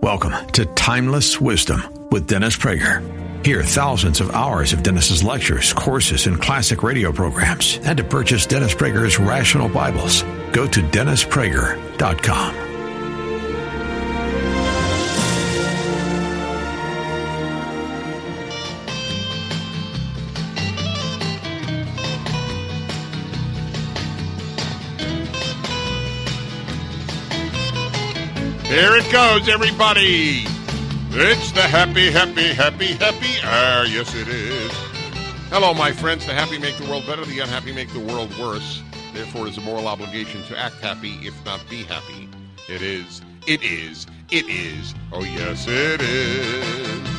Welcome to Timeless Wisdom with Dennis Prager. Hear thousands of hours of Dennis's lectures, courses, and classic radio programs. And to purchase Dennis Prager's Rational Bibles, go to DennisPrager.com. Here it goes, everybody. It's the happy hour. Yes, it is. Hello, my friends. The happy make the world better. The unhappy make the world worse. Therefore, it is a moral obligation to act happy, if not be happy. It is. It is. It is. Oh, yes, it is.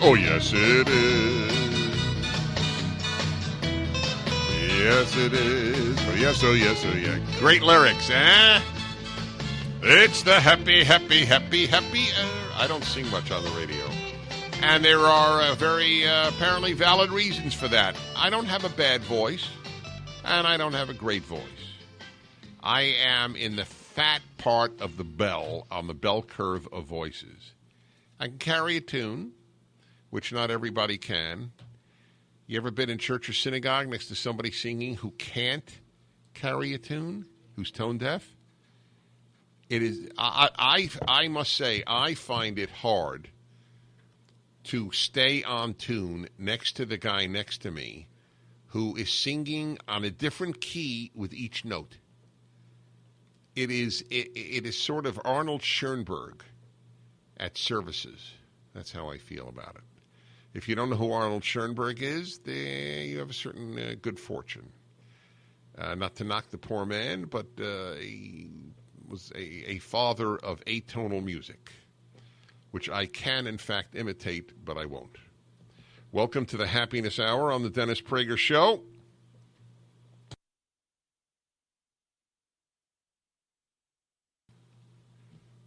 Oh, yes, it is. Yes, it is. Oh, yes, oh, yes, oh, yeah. Great lyrics, eh? It's the happy hour. I don't sing much on the radio. And there are very apparently valid reasons for that. I don't have a bad voice, and I don't have a great voice. I am in the fat part of the bell, on the bell curve of voices. I can carry a tune, which not everybody can. You ever been in church or synagogue next to somebody singing who can't carry a tune, who's tone deaf? It is. I must say, I find it hard to stay on tune next to the guy next to me who is singing on a different key with each note. It is sort of Arnold Schoenberg at services. That's how I feel about it. If you don't know who Arnold Schoenberg is, you have a certain good fortune. Not to knock the poor man, but he was a father of atonal music, which I can, in fact, imitate, but I won't. Welcome to the Happiness Hour on the Dennis Prager Show.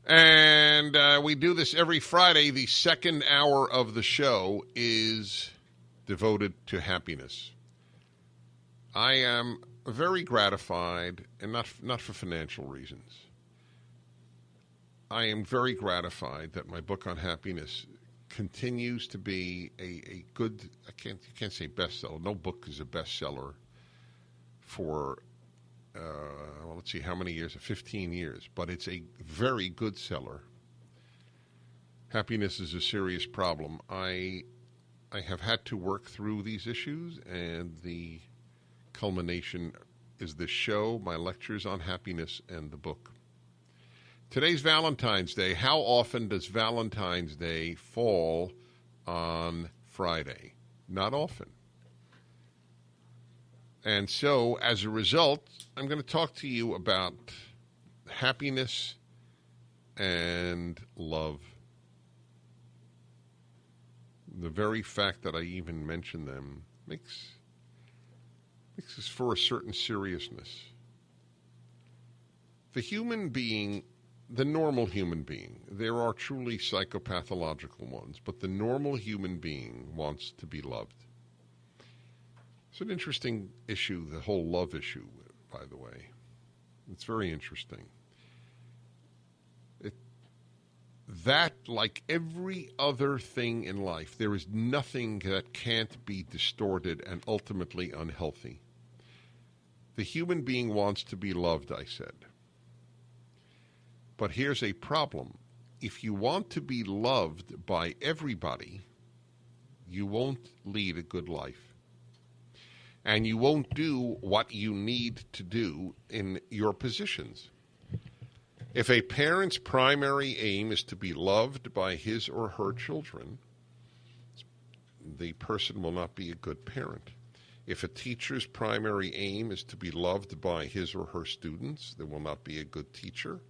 And we do this every Friday. The second hour of the show is devoted to happiness. I am very gratified, and not for financial reasons. I am very gratified that my book on happiness continues to be a good, you can't say bestseller. No book is a bestseller for, let's see, how many years? 15 years. But it's a very good seller. Happiness is a serious problem. I have had to work through these issues, and the culmination is this show, my lectures on happiness, and the book. Today's Valentine's Day. How often does Valentine's Day fall on Friday? Not often. And so, as a result, I'm going to talk to you about happiness and love. The very fact that I even mention them makes this for a certain seriousness. The human being, the normal human being, there are truly psychopathological ones, but the normal human being wants to be loved. It's an interesting issue, the whole love issue, by the way. It's very interesting. That, like every other thing in life, there is nothing that can't be distorted and ultimately unhealthy. The human being wants to be loved, I said. But here's a problem. If you want to be loved by everybody, you won't lead a good life. And you won't do what you need to do in your positions. If a parent's primary aim is to be loved by his or her children, the person will not be a good parent. If a teacher's primary aim is to be loved by his or her students, they will not be a good teacher.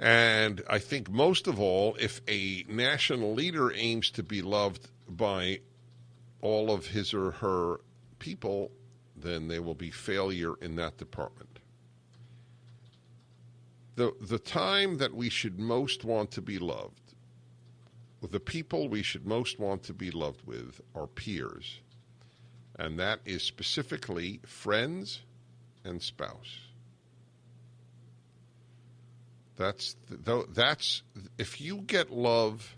And I think most of all, if a national leader aims to be loved by all of his or her people, then there will be failure in that department. The time that we should most want to be loved, the people we should most want to be loved with are peers. And that is specifically friends and spouse. That's if you get love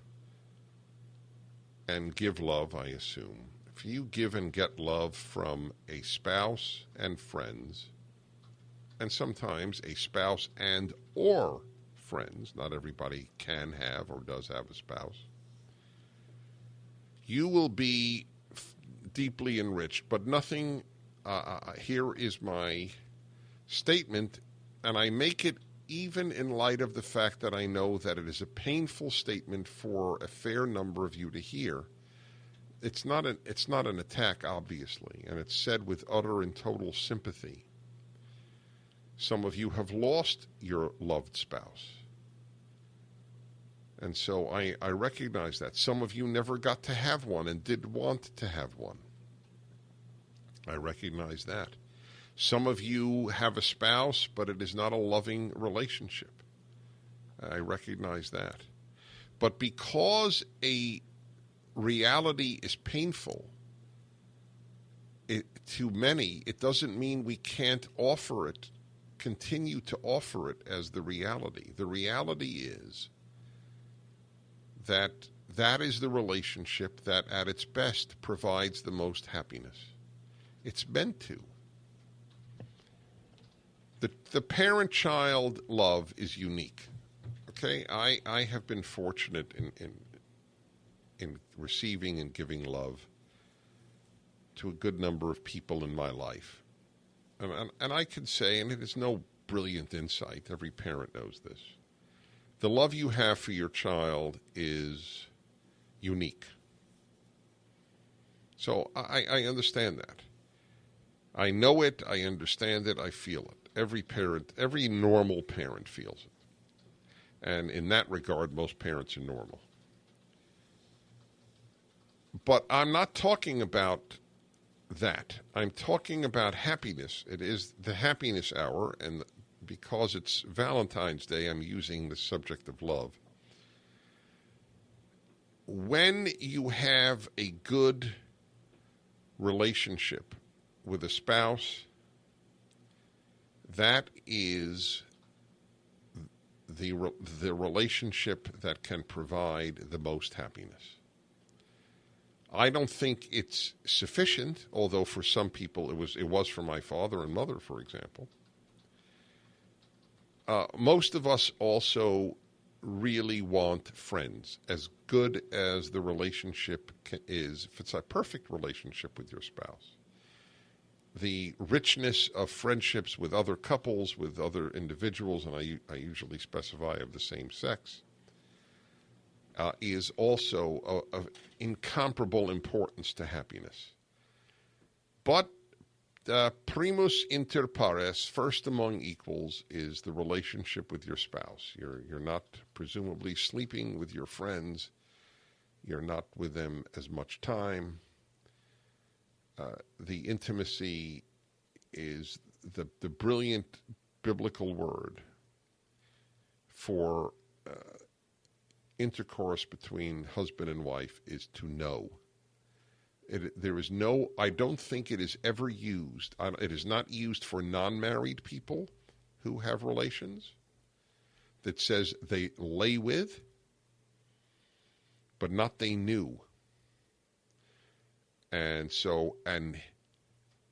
and give love, I assume. If you give and get love from a spouse and friends, and sometimes a spouse and or friends, not everybody can have or does have a spouse, you will be deeply enriched. But nothing, here is my statement, and I make it even in light of the fact that I know that it is a painful statement for a fair number of you to hear. It's not an attack, obviously, and it's said with utter and total sympathy. Some of you have lost your loved spouse. And so I recognize that. Some of you never got to have one and did want to have one. I recognize that. Some of you have a spouse, but it is not a loving relationship. I recognize that. But because a reality is painful to many, it doesn't mean we can't offer it, continue to offer it as the reality. The reality is that is the relationship that at its best provides the most happiness. It's meant to. The parent-child love is unique. Okay, I have been fortunate in receiving and giving love to a good number of people in my life. And I can say, and it is no brilliant insight, every parent knows this, the love you have for your child is unique. So I understand that. I know it, I understand it, I feel it. Every parent, every normal parent feels it. And in that regard, most parents are normal. But I'm not talking about that. I'm talking about happiness. It is the happiness hour, and because it's Valentine's Day, I'm using the subject of love. When you have a good relationship with a spouse, that is the relationship that can provide the most happiness. I don't think it's sufficient, although for some people it was for my father and mother, for example. Most of us also really want friends, as good as the relationship is, if it's a perfect relationship with your spouse. The richness of friendships with other couples, with other individuals, and I usually specify of the same sex, is also of incomparable importance to happiness. But primus inter pares, first among equals, is the relationship with your spouse. You're not presumably sleeping with your friends. You're not with them as much time. The intimacy is the brilliant biblical word for intercourse between husband and wife is to know. I don't think it is ever used. It is not used for non-married people who have relations that says they lay with, but not they knew. And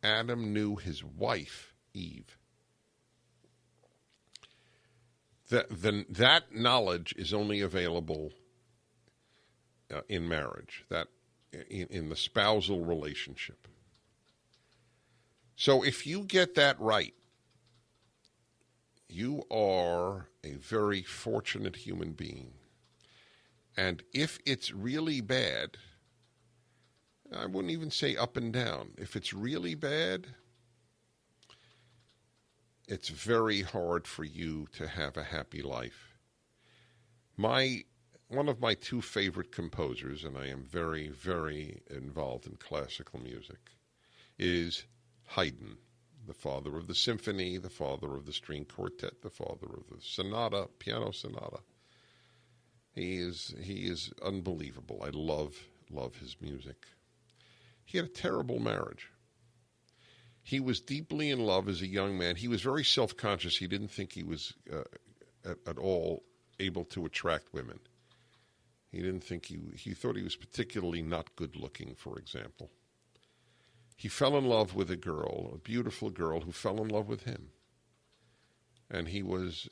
Adam knew his wife, Eve. That knowledge is only available in marriage, that in the spousal relationship. So if you get that right, you are a very fortunate human being. And if it's really bad, I wouldn't even say up and down. If it's really bad, it's very hard for you to have a happy life. One of my two favorite composers, and I am very, very involved in classical music, is Haydn, the father of the symphony, the father of the string quartet, the father of the sonata, piano sonata. He is unbelievable. I love his music. He had a terrible marriage. He was deeply in love as a young man. He was very self-conscious. He didn't think he was at all able to attract women. He didn't think he thought he was particularly not good looking, for example. He fell in love with a girl, a beautiful girl who fell in love with him. And he was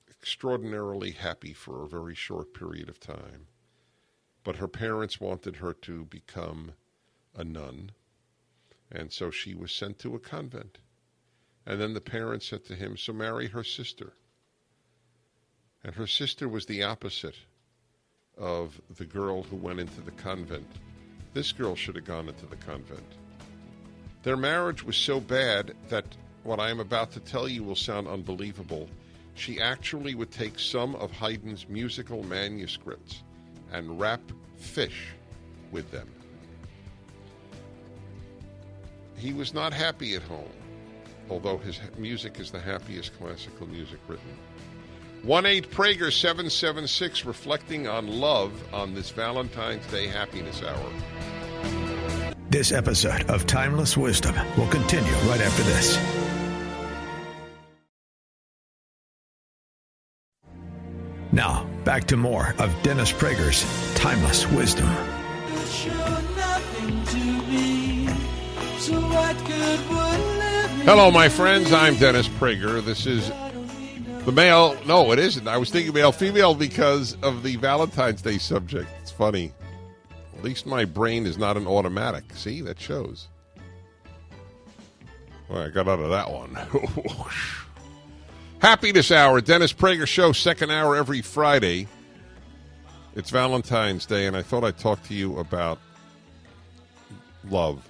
extraordinarily happy for a very short period of time. But her parents wanted her to become a nun, and so she was sent to a convent. And then the parents said to him, so marry her sister. And her sister was the opposite of the girl who went into the convent. This girl should have gone into the convent. Their marriage was so bad that what I am about to tell you will sound unbelievable. She actually would take some of Haydn's musical manuscripts and wrap fish with them. He was not happy at home, although his music is the happiest classical music written. 1-8-PRAGER-776, reflecting on love on this Valentine's Day Happiness Hour. This episode of Timeless Wisdom will continue right after this. Now, back to more of Dennis Prager's Timeless Wisdom. Hello, my friends. I'm Dennis Prager. This is the male. No, it isn't. I was thinking male-female because of the Valentine's Day subject. It's funny. At least my brain is not an automatic. See, that shows. Well, I got out of that one. Happiness Hour, Dennis Prager Show, second hour every Friday. It's Valentine's Day, and I thought I'd talk to you about love.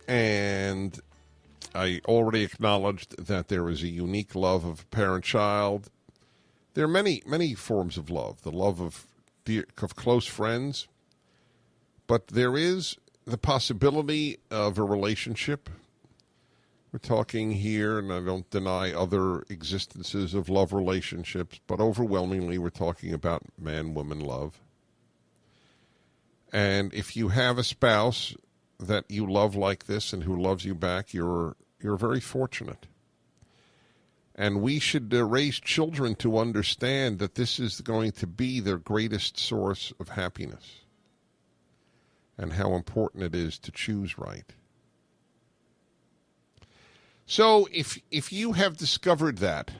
And I already acknowledged that there is a unique love of parent-child. There are many forms of love. The love of close friends. But there is the possibility of a relationship. We're talking here, and I don't deny other existences of love relationships, but overwhelmingly we're talking about man-woman love. And if you have a spouse that you love like this and who loves you back, you're very fortunate. And we should raise children to understand that this is going to be their greatest source of happiness and how important it is to choose right. So if you have discovered that,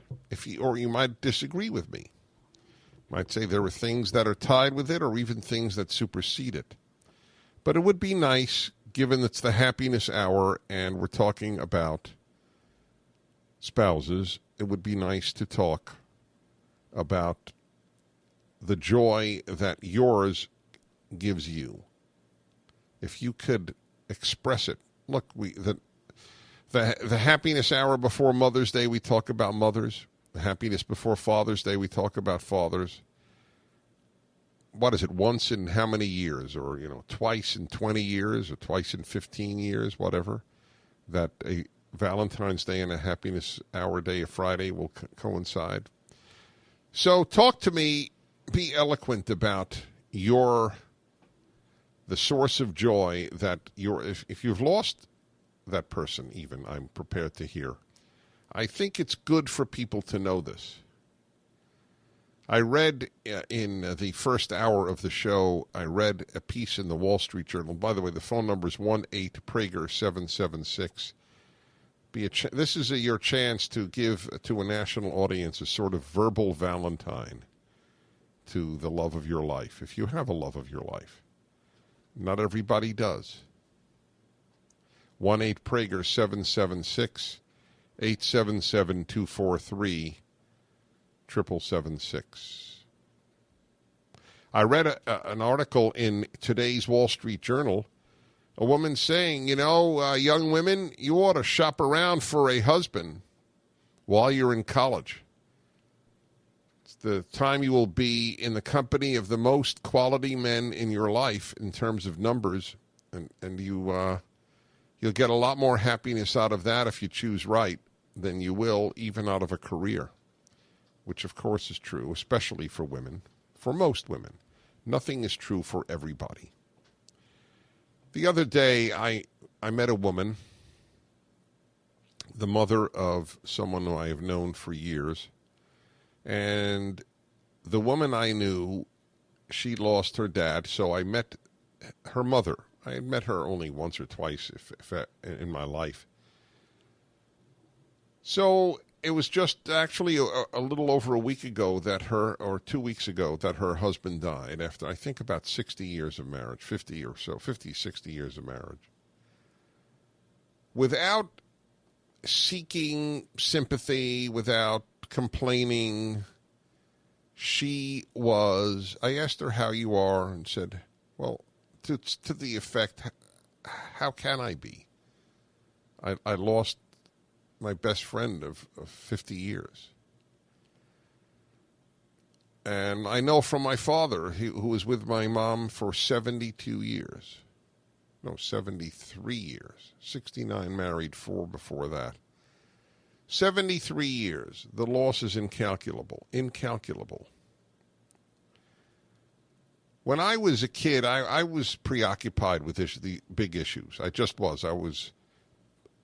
or you might disagree with me, might say there are things that are tied with it or even things that supersede it. But it would be nice, given it's the happiness hour and we're talking about spouses, it would be nice to talk about the joy that yours gives you. If you could express it. Look, the happiness hour before Mother's Day, we talk about mothers. The happiness before Father's Day, we talk about fathers. What is it, once in how many years? Or, twice in 20 years or twice in 15 years, whatever, that a Valentine's Day and a happiness hour day, a Friday, will coincide. So talk to me, be eloquent about the source of joy that if you've lost that person even, I'm prepared to hear. I think it's good for people to know this. I read in the first hour of the show, I read a piece in the Wall Street Journal. By the way, the phone number is 1-8-PRAGER-776. This is your chance to give to a national audience a sort of verbal Valentine to the love of your life, if you have a love of your life. Not everybody does. 1-8-PRAGER-776, 877-243-7776. I read an article in today's Wall Street Journal, a woman saying, young women, you ought to shop around for a husband while you're in college. It's the time you will be in the company of the most quality men in your life in terms of numbers, and you'll get a lot more happiness out of that if you choose right than you will even out of a career, which of course is true, especially for women, for most women. Nothing is true for everybody. The other day, I met a woman the mother of someone who I have known for years. And the woman I knew, she lost her dad, so I met her mother. I had met her only once or twice in my life. So it was just actually a little over a week ago or 2 weeks ago, that her husband died after, I think, about 60 years of marriage, 50 or so, 50, 60 years of marriage. Without seeking sympathy, without complaining, I asked her how you are and said, well, to the effect, how can I be? I lost my best friend of 50 years. And I know from my father, who was with my mom for 72 years. No, 73 years. 69 married, 4 before that. 73 years. The loss is incalculable. Incalculable. When I was a kid, I was preoccupied with the big issues. I just was. I was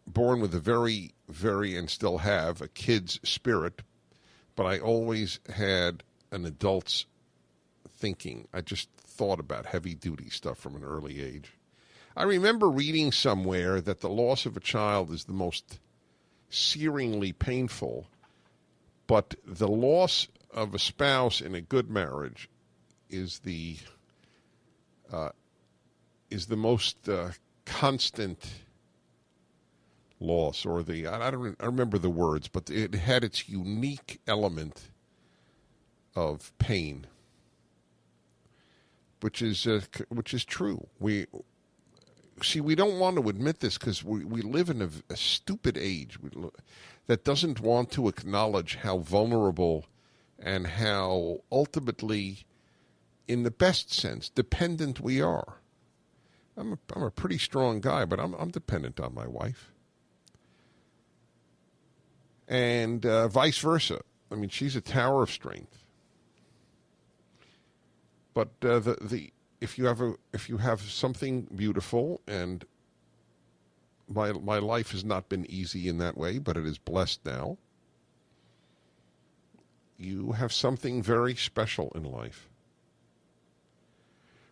born with a very, very, and still have, a kid's spirit, but I always had an adult's thinking. I just thought about heavy-duty stuff from an early age. I remember reading somewhere that the loss of a child is the most searingly painful, but the loss of a spouse in a good marriage is the most constant loss, or I remember the words, but it had its unique element of pain, which is true. We don't want to admit this because we live in a stupid age that doesn't want to acknowledge how vulnerable and how ultimately, in the best sense, dependent we are. I'm a pretty strong guy, but I'm dependent on my wife. And vice versa. I mean, she's a tower of strength. But if you have something beautiful, and my life has not been easy in that way, but it is blessed now. You have something very special in life.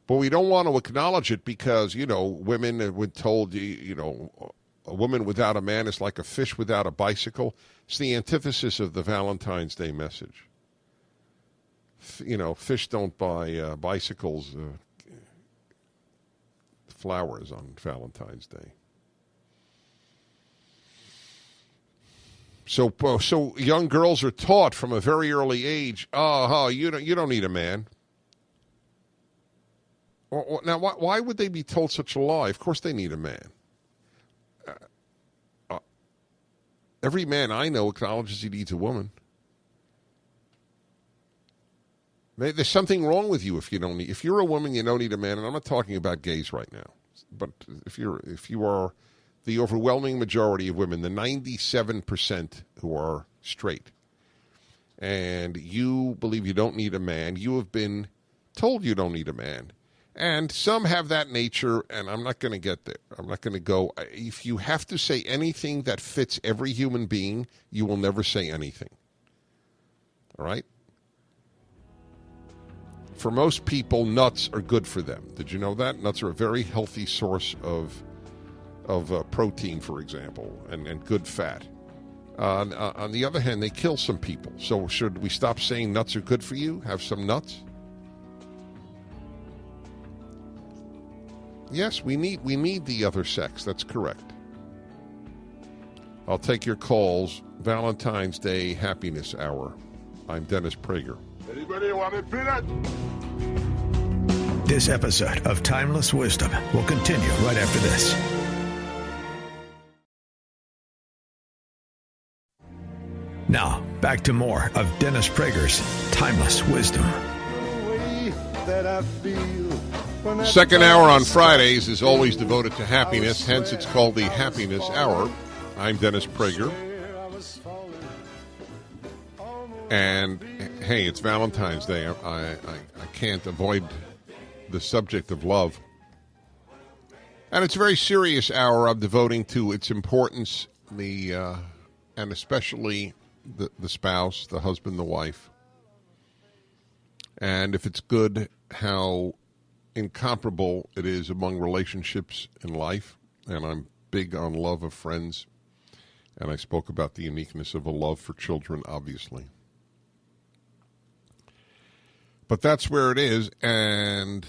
But we don't want to acknowledge it because, women have been told, a woman without a man is like a fish without a bicycle. It's the antithesis of the Valentine's Day message. Fish don't buy bicycles, flowers on Valentine's Day. So young girls are taught from a very early age, you don't need a man. Now, why would they be told such a lie? Of course they need a man. Every man I know acknowledges he needs a woman. There's something wrong with you if you're a woman, you don't need a man. And I'm not talking about gays right now, but if you are the overwhelming majority of women, the 97% who are straight, and you believe you don't need a man, you have been told you don't need a man. And some have that nature, and I'm not going to get there. I'm not going to go. If you have to say anything that fits every human being, you will never say anything. All right? For most people, nuts are good for them. Did you know that? Nuts are a very healthy source of protein, for example, and good fat. On the other hand, they kill some people. So should we stop saying nuts are good for you? Have some nuts? Yes, we need the other sex. That's correct. I'll take your calls. Valentine's Day Happiness Hour. I'm Dennis Prager. Anybody want a peanut? This episode of Timeless Wisdom will continue right after this. Now, back to more of Dennis Prager's Timeless Wisdom. Second hour on Fridays is always devoted to happiness, hence it's called the Happiness Hour. I'm Dennis Prager. And, hey, it's Valentine's Day. I can't avoid the subject of love. And it's a very serious hour I'm devoting to its importance, the and especially the spouse, the husband, the wife. And if it's good, how incomparable it is among relationships in life. And I'm big on love of friends. And I spoke about the uniqueness of a love for children, obviously. But that's where it is. And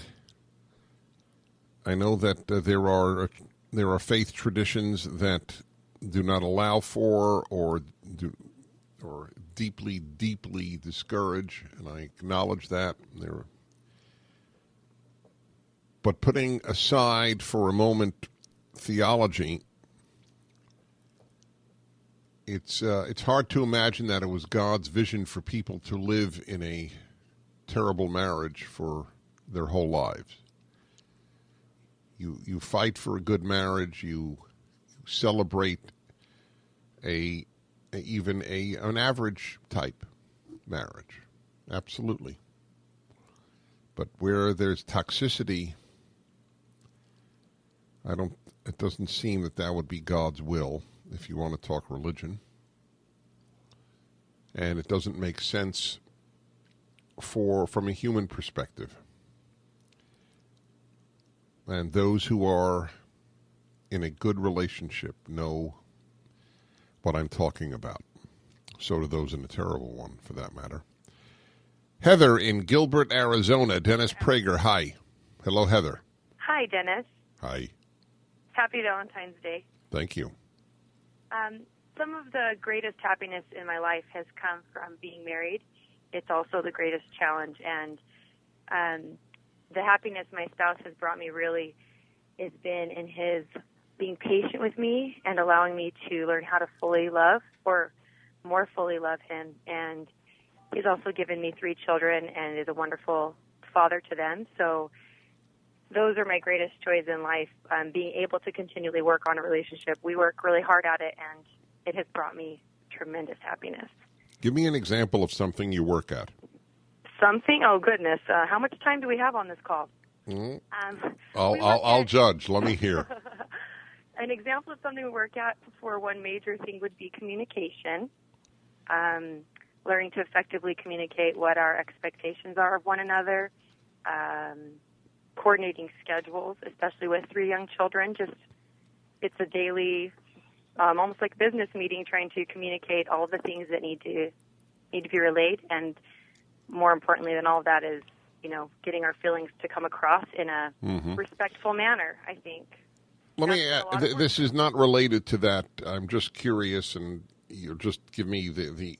I know that there are faith traditions that do not allow for or deeply, deeply discourage, and I acknowledge that. But putting aside for a moment theology, it's hard to imagine that it was God's vision for people to live in a terrible marriage for their whole lives. You fight for a good marriage. You celebrate even an average type marriage, absolutely. But where there's toxicity, it doesn't seem that would be God's will if you want to talk religion. And it doesn't make sense from a human perspective. And those who are in a good relationship know what I'm talking about. So do those in a terrible one, for that matter. Heather in Gilbert, Arizona. Dennis Prager, hi. Hello, Heather. Hi, Dennis. Hi. Happy Valentine's Day. Thank you. Some of the greatest happiness in my life has come from being married. It's also the greatest challenge, and the happiness my spouse has brought me really has been in his being patient with me and allowing me to learn how to fully love or more fully love him. And he's also given me 3 children and is a wonderful father to them. So those are my greatest joys in life, being able to continually work on a relationship. We work really hard at it, and it has brought me tremendous happiness. Give me an example of something you work at. Something? Oh, goodness. How much time do we have on this call? I'll judge. Let me hear. An example of something we work at for one major thing would be communication. Learning to effectively communicate what our expectations are of one another. Coordinating schedules, especially with 3 young children. It's a daily, almost like business meeting, trying to communicate all the things that need to be relayed. And more importantly than all of that is, getting our feelings to come across in a respectful manner, I think. Let me add, this is not related to that. I'm just curious, and you just give me the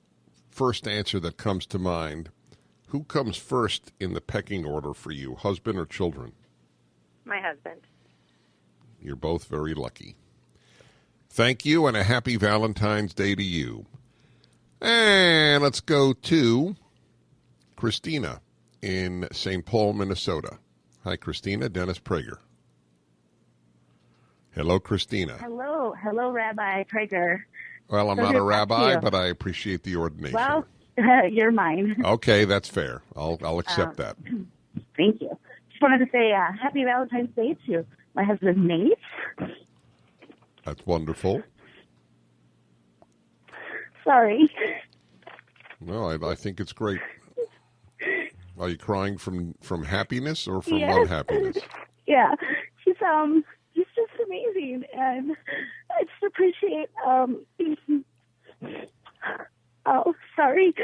first answer that comes to mind. Who comes first in the pecking order for you, husband or children? My husband. You're both very lucky. Thank you, and a happy Valentine's Day to you. And let's go to Christina in St. Paul, Minnesota. Hi, Christina. Dennis Prager. Hello, Christina. Hello, Rabbi Prager. Well, I'm not a rabbi, but I appreciate the ordination. Well, you're mine. Okay, that's fair. I'll accept that. Thank you. Just wanted to say happy Valentine's Day to my husband, Nate. That's wonderful. Sorry. No, I think it's great. Are you crying from happiness or from unhappiness? Yeah, he's just amazing, and I just appreciate. Oh, sorry.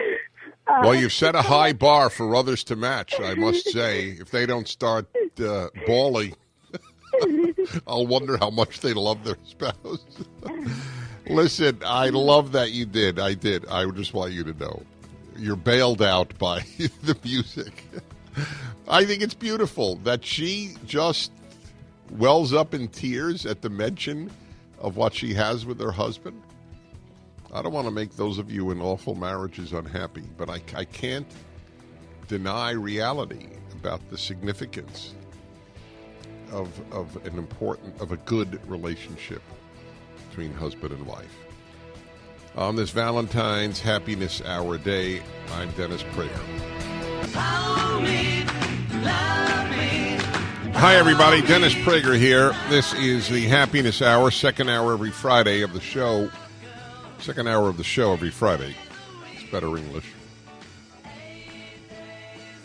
Well, you've set a high bar for others to match, I must say. If they don't start bawling, I'll wonder how much they love their spouse. Listen, I love that you did. I did. I just want you to know. You're bailed out by the music. I think it's beautiful that she just wells up in tears at the mention of what she has with her husband. I don't want to make those of you in awful marriages unhappy, but I can't deny reality about the significance of a good relationship between husband and wife. On this Valentine's Happiness Hour Day, I'm Dennis Prager. Follow me, love me. Hi, everybody. Dennis Prager here. This is the Happiness Hour, second hour every Friday of the show. Second hour of the show every Friday. It's better English.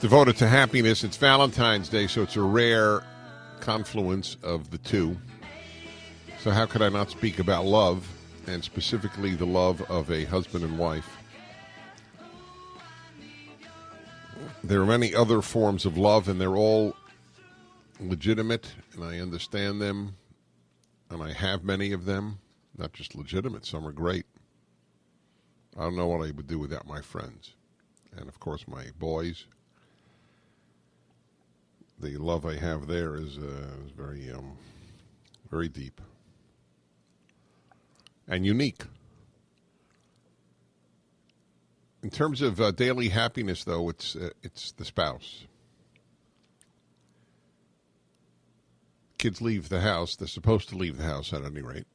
Devoted to happiness. It's Valentine's Day, so it's a rare confluence of the two. So how could I not speak about love, and specifically the love of a husband and wife? There are many other forms of love, and they're all legitimate, and I understand them, and I have many of them. Not just legitimate, some are great. I don't know what I would do without my friends. And, of course, my boys. The love I have there is very, very deep. And unique. In terms of daily happiness, though, it's the spouse. Kids leave the house. They're supposed to leave the house at any rate,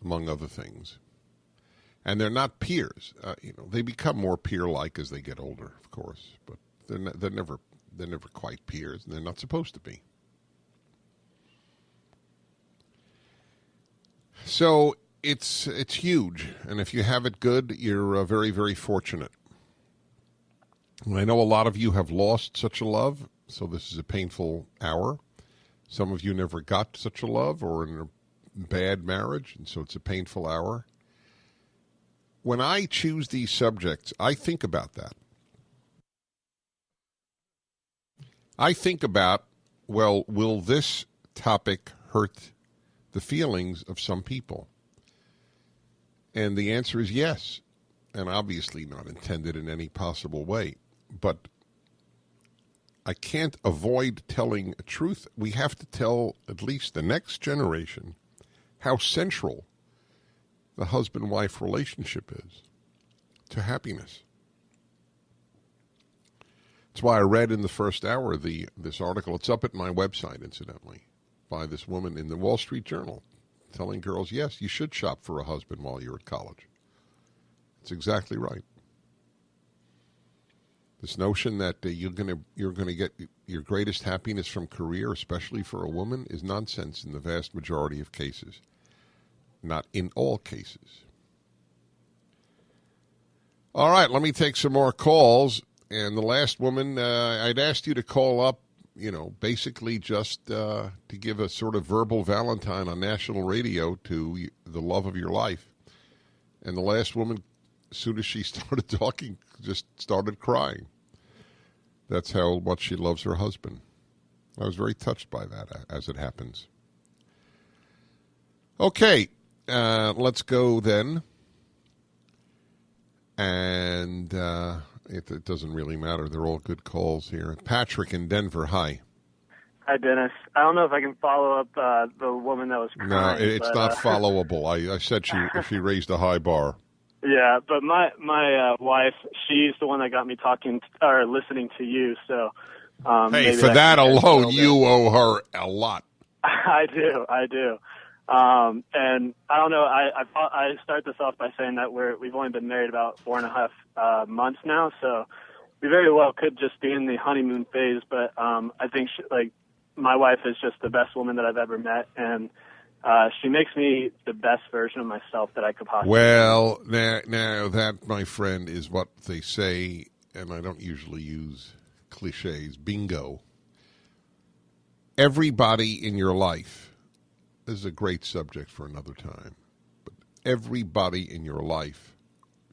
among other things. And they're not peers. They become more peer-like as they get older, of course. But they're never quite peers, and they're not supposed to be. So it's huge, and if you have it good, you're very, very fortunate. And I know a lot of you have lost such a love, so this is a painful hour. Some of you never got such a love or in a bad marriage, and so it's a painful hour. When I choose these subjects, I think about that. I think about, well, will this topic hurt the feelings of some people? And the answer is yes, and obviously not intended in any possible way. But I can't avoid telling a truth. We have to tell at least the next generation how central the husband-wife relationship is to happiness. That's why I read in the first hour this article. It's up at my website, incidentally, by this woman in the Wall Street Journal telling girls, yes, you should shop for a husband while you're at college. It's exactly right. This notion that you're gonna get your greatest happiness from career, especially for a woman, is nonsense in the vast majority of cases. Not in all cases. All right, let me take some more calls. And the last woman, I'd asked you to call up, basically just to give a sort of verbal Valentine on national radio to the love of your life. And the last woman, as soon as she started talking, just started crying. That's how much she loves her husband. I was very touched by that, as it happens. Okay, let's go then. And it doesn't really matter. They're all good calls here. Patrick in Denver, hi. Hi, Dennis. I don't know if I can follow up the woman that was crying. No, it's not followable. I said she raised a high bar. Yeah, but my wife, she's the one that got me talking or listening to you. So, hey, for that alone, you owe her a lot. I do. And I don't know. I start this off by saying that we've only been married about 4.5 months now, so we very well could just be in the honeymoon phase. But I think my wife is just the best woman that I've ever met, and she makes me the best version of myself that I could possibly. Well, now that, my friend, is what they say, and I don't usually use cliches. Bingo. Everybody in your life. This is a great subject for another time. But everybody in your life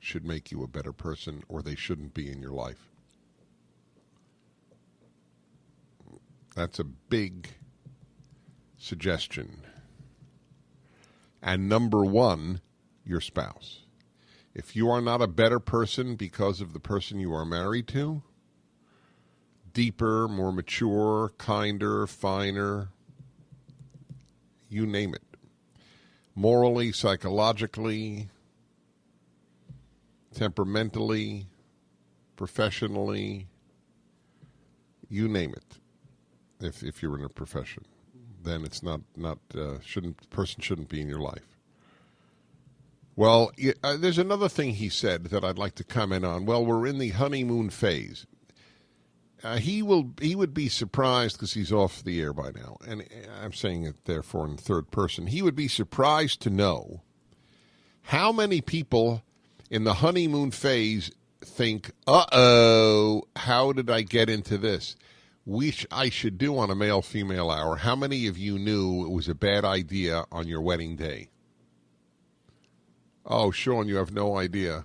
should make you a better person, or they shouldn't be in your life. That's a big suggestion. And number one, your spouse. If you are not a better person because of the person you are married to, deeper, more mature, kinder, finer, you name it. Morally, psychologically, temperamentally, professionally, you name it. If you're in a profession, then it's not person shouldn't be in your life. Well, there's another thing he said that I'd like to comment on. Well, we're in the honeymoon phase. He would be surprised, because he's off the air by now, and I'm saying it therefore in third person. He would be surprised to know How many people in the honeymoon phase think, uh-oh, how did I get into this? I should do on a male-female hour. How many of you knew it was a bad idea on your wedding day? Oh, Sean, you have no idea.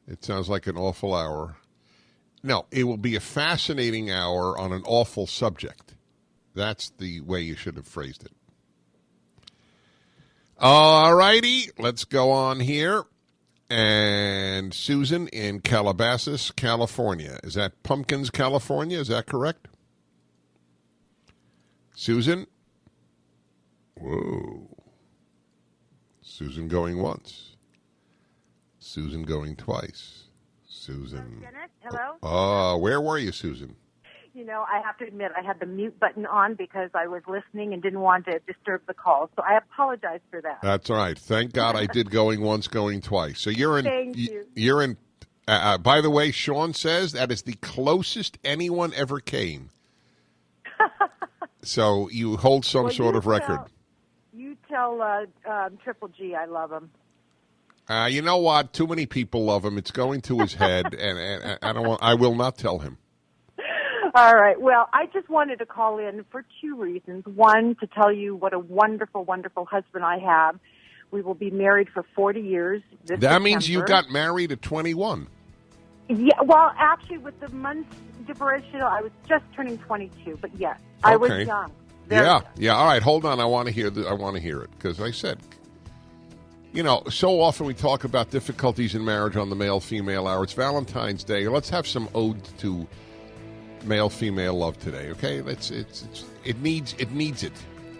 It sounds like an awful hour. No, it will be a fascinating hour on an awful subject. That's the way you should have phrased it. All righty, let's go on here. And Susan in Calabasas, California. Is that Pumpkins, California? Is that correct? Susan? Whoa. Susan going once. Susan going twice. Susan. Dennis, hello? Where were you, Susan? You know, I have to admit, I had the mute button on because I was listening and didn't want to disturb the call. So I apologize for that. That's all right. Thank God I did going once, going twice. So you're in. Thank you. You're in. By the way, Sean says that is the closest anyone ever came. So you hold some sort of record. You tell Triple G I love him. You know what? Too many people love him. It's going to his head, and I don't want. I will not tell him. All right. Well, I just wanted to call in for two reasons. One, to tell you what a wonderful, wonderful husband I have. We will be married for 40 years this That September. means you got married at 21. Yeah. Well, actually, with the months differential, I was just turning 22. But yes, I was young. Very young. Yeah. All right. Hold on. I want to hear. I want to hear it because I said, you know, so often we talk about difficulties in marriage on the male-female hour. It's Valentine's Day. Let's have some ode to male-female love today, okay? It needs it.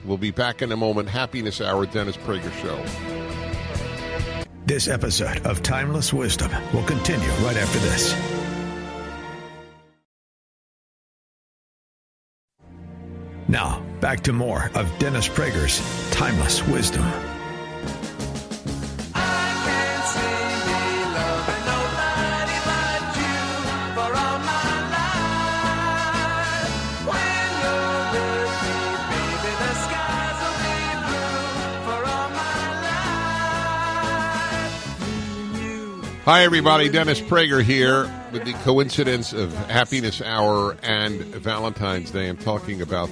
We'll be back in a moment. Happiness Hour, Dennis Prager Show. This episode of Timeless Wisdom will continue right after this. Now, back to more of Dennis Prager's Timeless Wisdom. Hi, everybody. Dennis Prager here with the coincidence of Happiness Hour and Valentine's Day. I'm talking about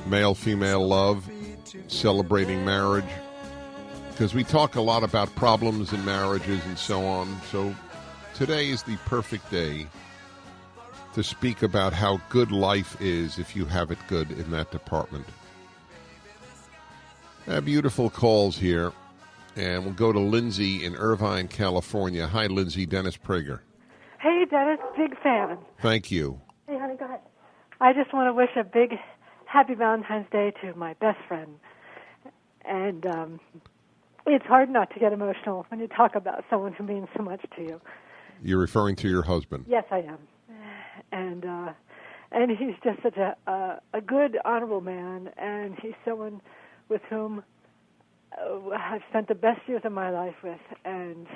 male-female love, celebrating marriage, because we talk a lot about problems in marriages and so on. So today is the perfect day to speak about how good life is if you have it good in that department. Beautiful calls here. And we'll go to Lindsay in Irvine, California. Hi, Lindsay. Dennis Prager. Hey, Dennis. Big fan. Thank you. Hey, honey, go ahead. I just want to wish a big happy Valentine's Day to my best friend. And it's hard not to get emotional when you talk about someone who means so much to you. You're referring to your husband? Yes, I am. And he's just such a good, honorable man, and he's someone with whom I've spent the best years of my life with, and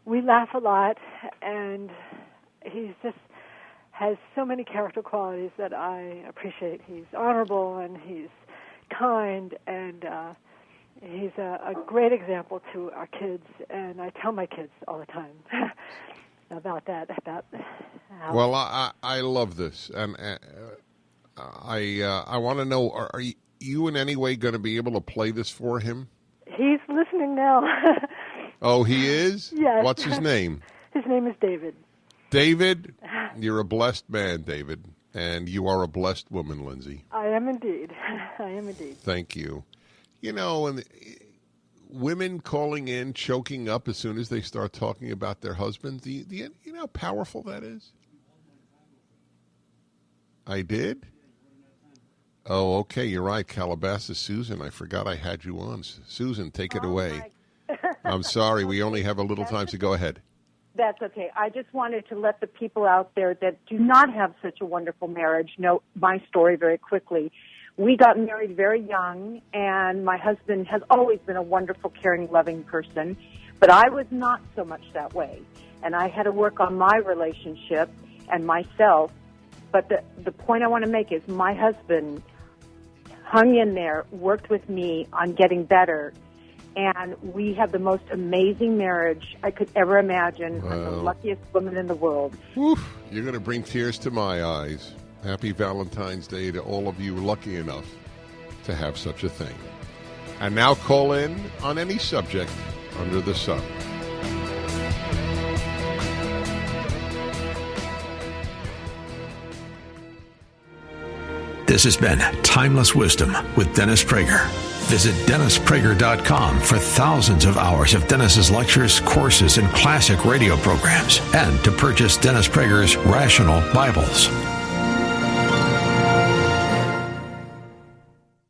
we laugh a lot, and he just has so many character qualities that I appreciate. He's honorable, and he's kind, and he's a great example to our kids, and I tell my kids all the time about that. Well, I love this, and I want to know, are you in any way going to be able to play this for him? He's listening now. Oh, he is? Yes. What's his name? His name is David. David? You're a blessed man, David. And you are a blessed woman, Lindsay. I am indeed. I am indeed. Thank you. You know, and women calling in, choking up as soon as they start talking about their husbands, do you know how powerful that is? I did? Oh, okay, you're right. Calabasas, Susan. I forgot I had you on. Susan, take it away. I'm sorry. We only have a little time, so go ahead. That's okay. I just wanted to let the people out there that do not have such a wonderful marriage know my story very quickly. We got married very young, and my husband has always been a wonderful, caring, loving person, but I was not so much that way. And I had to work on my relationship and myself. But the point I want to make is my husband hung in there, worked with me on getting better, and we have the most amazing marriage I could ever imagine. I'm the luckiest woman in the world. Whew, you're going to bring tears to my eyes. Happy Valentine's Day to all of you lucky enough to have such a thing. And now call in on any subject under the sun. This has been Timeless Wisdom with Dennis Prager. Visit DennisPrager.com for thousands of hours of Dennis's lectures, courses, and classic radio programs, and to purchase Dennis Prager's Rational Bibles.